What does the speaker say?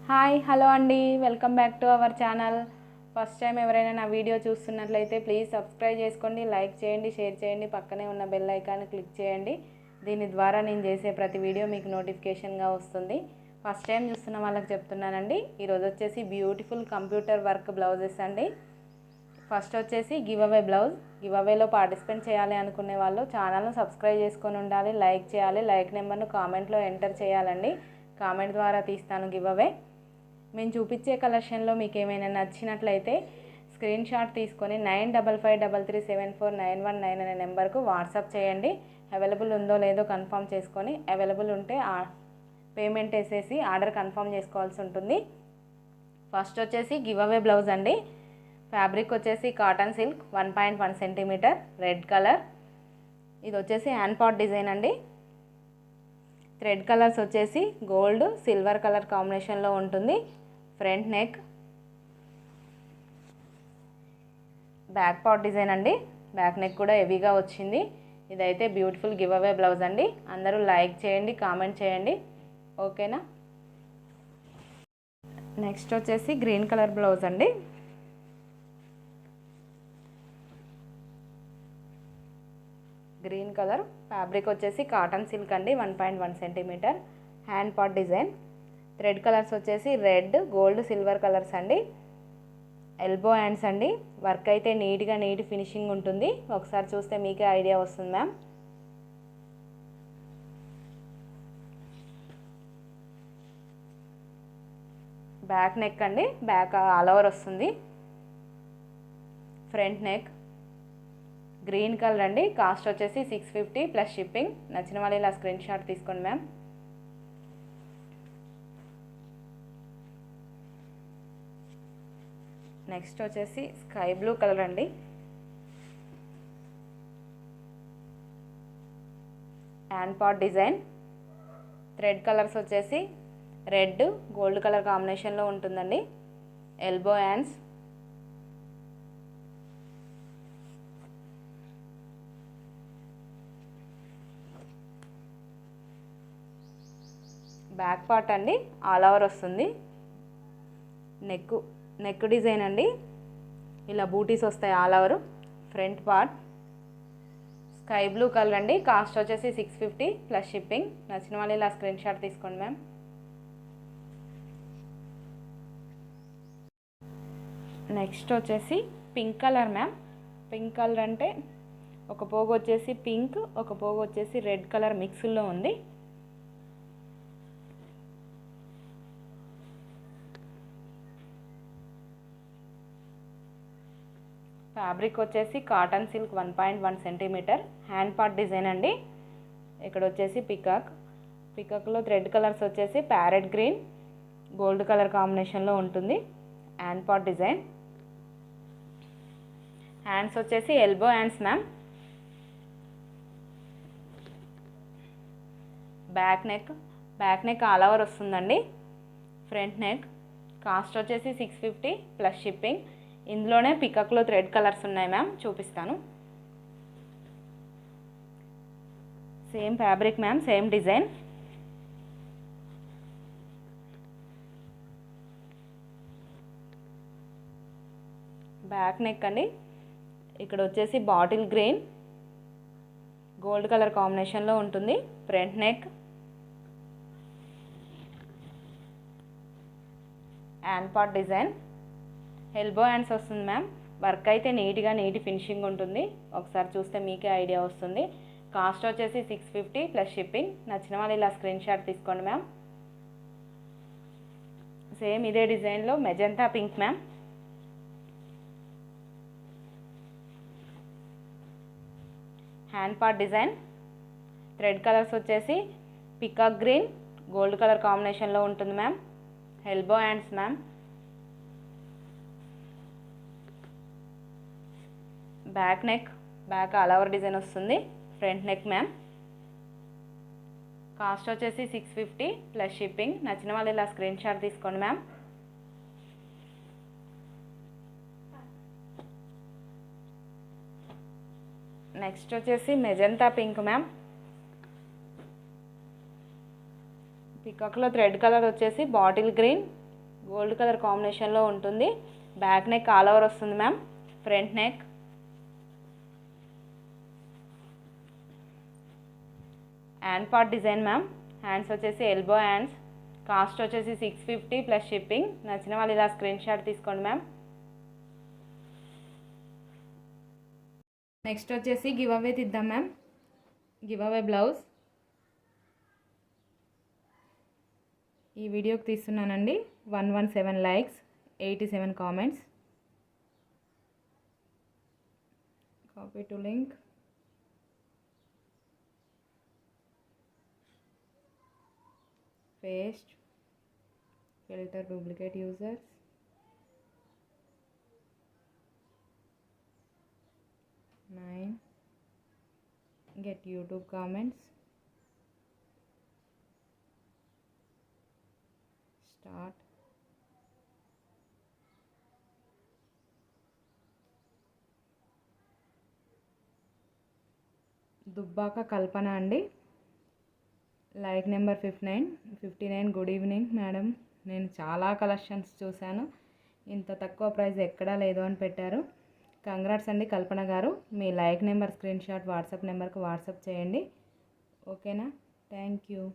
Hi hello అండి, welcome back to our channel. First time ఎవరైనా నా వీడియో చూస్తున్నట్లయితే ప్లీజ్ సబ్స్క్రైబ్ చేసుకోండి, లైక్ చేయండి, షేర్ చేయండి, పక్కనే ఉన్న బెల్ ఐకాన్ క్లిక్ చేయండి. దీని ద్వారా నేను చేసే ప్రతి వీడియో మీకు నోటిఫికేషన్గా వస్తుంది. ఫస్ట్ టైం చూస్తున్న వాళ్ళకి చెప్తున్నానండి, ఈరోజు వచ్చేసి బ్యూటిఫుల్ కంప్యూటర్ వర్క్ బ్లౌజెస్ అండి. ఫస్ట్ వచ్చేసి గివ్ అవే బ్లౌజ్. గివ్ అవేలో పార్టిసిపేట్ చేయాలి అనుకునే వాళ్ళు ఛానల్ను సబ్స్క్రైబ్ చేసుకొని ఉండాలి, లైక్ చేయాలి, లైక్ నెంబర్ను కామెంట్లో ఎంటర్ చేయాలండి. కామెంట్ ద్వారా తీస్తాను గివ్ అవే. మేము చూపించే కలెక్షన్లో మీకు ఏమైనా నచ్చినట్లయితే స్క్రీన్ షాట్ తీసుకొని 9553374919 అనే నెంబర్కు వాట్సాప్ చేయండి. అవైలబుల్ ఉందో లేదో కన్ఫర్మ్ చేసుకొని, అవైలబుల్ ఉంటే పేమెంట్ వేసేసి ఆర్డర్ కన్ఫర్మ్ చేసుకోవాల్సి ఉంటుంది. ఫస్ట్ వచ్చేసి గివ్ అవే బ్లౌజ్ అండి. ఫ్యాబ్రిక్ వచ్చేసి cotton silk 1.1 centimetre red colour. ఇది వచ్చేసి హ్యాండ్ పాట్ డిజైన్ అండి. థ్రెడ్ కలర్స్ వచ్చేసి గోల్డ్ సిల్వర్ కలర్ కాంబినేషన్లో ఉంటుంది. Front neck, back part design అండి. బ్యాక్ నెక్ కూడా హెవీగా వచ్చింది. ఇదైతే బ్యూటిఫుల్ గివ్ అవే బ్లౌజ్ అండి. అందరూ లైక్ చేయండి, కామెంట్ చేయండి, ఓకేనా. నెక్స్ట్ వచ్చేసి గ్రీన్ కలర్ బ్లౌజ్ అండి. గ్రీన్ కలర్ ఫ్యాబ్రిక్ వచ్చేసి కాటన్ సిల్క్ అండి. 1.1 centimetre hand pot design. Thread colours వచ్చేసి రెడ్, గోల్డ్, సిల్వర్ కలర్స్ అండి. ఎల్బో హ్యాండ్స్ అండి. వర్క్ అయితే నీట్ ఫినిషింగ్ ఉంటుంది. ఒకసారి చూస్తే మీకే ఐడియా వస్తుంది మ్యామ్. బ్యాక్ నెక్ అండి. బ్యాక్ ఆల్ ఓవర్ వస్తుంది. ఫ్రంట్ నెక్ గ్రీన్ కలర్ అండి. కాస్ట్ వచ్చేసి 650 ప్లస్ షిప్పింగ్. నచ్చిన వాళ్ళు ఇలా స్క్రీన్ షాట్ తీసుకోండి మ్యామ్. నెక్స్ట్ వచ్చేసి స్కై బ్లూ కలర్ అండి. Hand pot design. Thread colours వచ్చేసి రెడ్, గోల్డ్ కలర్ కాంబినేషన్లో ఉంటుందండి. Elbow hands. బ్యాక్ పార్ట్ అండి ఆల్ ఓవర్ వస్తుంది. నెక్ డిజైన్ అండి. ఇలా బూటీస్ వస్తాయి all over. Front part sky blue colour అండి. కాస్ట్ వచ్చేసి 650 ప్లస్ షిప్పింగ్. నచ్చిన వాళ్ళు ఇలా స్క్రీన్ షాట్ తీసుకోండి మ్యామ్. నెక్స్ట్ వచ్చేసి pink colour ma'am. Pink colour అంటే ఒక పోగు వచ్చేసి పింక్, ఒక పోగు వచ్చేసి రెడ్ కలర్ మిక్స్లో ఉంది. ఫ్యాబ్రిక్ వచ్చేసి cotton silk 1.1 centimetre hand part design అండి. ఇక్కడ వచ్చేసి పికాక్లో థ్రెడ్ కలర్స్ వచ్చేసి ప్యారెట్ గ్రీన్, గోల్డ్ కలర్ కాంబినేషన్లో ఉంటుంది. Hand part design. హ్యాండ్స్ వచ్చేసి elbow hands ma'am. Back neck all over వస్తుందండి. Front neck. కాస్ట్ వచ్చేసి 650 ప్లస్ షిప్పింగ్. ఇందులోనే పికాక్లో థ్రెడ్ కలర్స్ ఉన్నాయి మ్యామ్, చూపిస్తాను. Same fabric ma'am, same design. Back neck అండి. ఇక్కడ వచ్చేసి బాటిల్ గ్రీన్, గోల్డ్ కలర్ కాంబినేషన్లో ఉంటుంది. Front neck. Hand part design. Elbow hands వస్తుంది మ్యామ్. వర్క్ అయితే నీట్ ఫినిషింగ్ ఉంటుంది. ఒకసారి చూస్తే మీకే ఐడియా వస్తుంది. కాస్ట్ వచ్చేసి 650 ప్లస్ షిప్పింగ్. నచ్చిన వాళ్ళు ఇలా స్క్రీన్ షాట్ తీసుకోండి మ్యామ్. సేమ్ ఇదే డిజైన్లో magenta pink ma'am. Hand part design. Thread colours వచ్చేసి పికాక్ గ్రీన్, గోల్డ్ కలర్ కాంబినేషన్లో ఉంటుంది ma'am. Elbow hands ma'am. Back neck, back all over design వస్తుంది. Front neck ma'am. కాస్ట్ వచ్చేసి 650 ప్లస్ షిప్పింగ్. నచ్చిన వాళ్ళు ఇలా స్క్రీన్ షాట్ తీసుకోండి మ్యామ్. నెక్స్ట్ వచ్చేసి మెజంతా పింక్ మ్యామ్. పికాక్లో థ్రెడ్ కలర్ వచ్చేసి బాటిల్ గ్రీన్, గోల్డ్ కలర్ కాంబినేషన్లో ఉంటుంది. బ్యాక్ నెక్ ఆల్ ఓవర్ వస్తుంది ma'am. Front neck, hand part design ma'am. Hands వచ్చేసి ఎల్బో హ్యాండ్స్. కాస్ట్ వచ్చేసి 650 ప్లస్ షిప్పింగ్. నచ్చిన వాళ్ళు ఇలా స్క్రీన్ షాట్ తీసుకోండి మ్యామ్. నెక్స్ట్ వచ్చేసి గివ్ అవే తీద్దాం మ్యామ్. గివ్ అవే బ్లౌజ్ ఈ వీడియోకి తీస్తున్నానండి. 117 likes, 87 comments. Copy to link. Paste, filter duplicate users, 9, get YouTube comments, start. Dubbaka Kalpana అండి. Like number 59. Good evening madam, నేను చాలా కలెక్షన్స్ చూశాను, ఇంత తక్కువ ప్రైస్ ఎక్కడా లేదు అని పెట్టారు. కంగ్రాట్స్ అండి కల్పన గారు. మీ like number screen shot WhatsApp నెంబర్కి వాట్సాప్ చేయండి. ఓకేనా? Thank you.